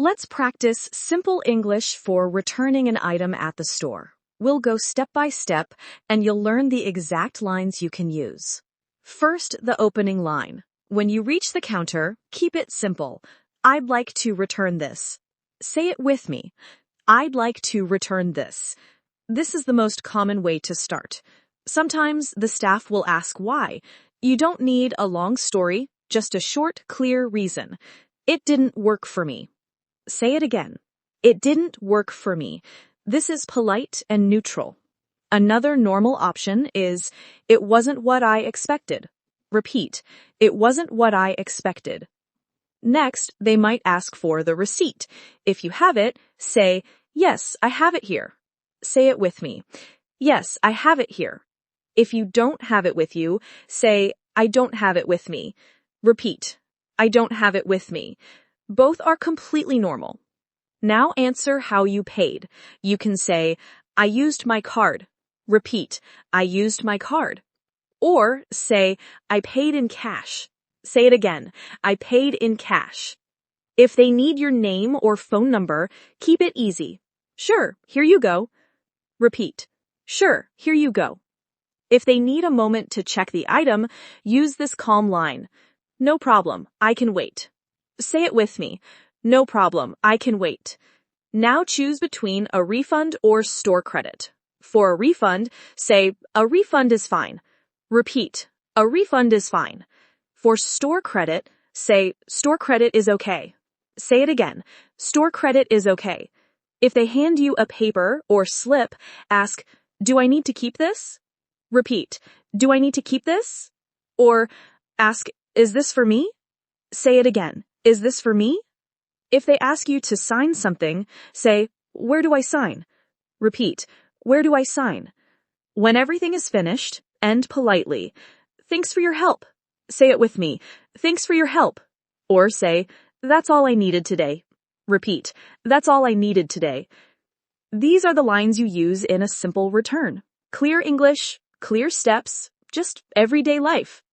Let's practice simple English for returning an item at the store. We'll go step by step, and you'll learn the exact lines you can use. First, the opening line. When you reach the counter, keep it simple. I'd like to return this. Say it with me. I'd like to return this. This is the most common way to start. Sometimes the staff will ask why. You don't need a long story, just a short, clear reason. It didn't work for me. Say it again. It didn't work for me. This is polite and neutral. Another normal option is, it wasn't what I expected. Repeat, it wasn't what I expected. Next, they might ask for the receipt. If you have it, say, yes, I have it here. Say it with me. Yes, I have it here. If you don't have it with you, say, I don't have it with me. Repeat, I don't have it with me. Both are completely normal. Now answer how you paid. You can say, I used my card. Repeat, I used my card. Or say, I paid in cash. Say it again, I paid in cash. If they need your name or phone number, keep it easy. Sure, here you go. Repeat, sure, here you go. If they need a moment to check the item, use this calm line. No problem, I can wait. Say it with me. No problem, I can wait. Now choose between a refund or store credit. For a refund, say, a refund is fine. Repeat, a refund is fine. For store credit, say, store credit is okay. Say it again, store credit is okay. If they hand you a paper or slip, ask, do I need to keep this? Repeat, do I need to keep this? Or ask, is this for me? Say it again, is this for me? If they ask you to sign something, say, where do I sign? Repeat, where do I sign? When everything is finished, end politely. Thanks for your help. Say it with me. Thanks for your help. Or say, that's all I needed today. Repeat, that's all I needed today. These are the lines you use in a simple return. Clear English, clear steps, just everyday life.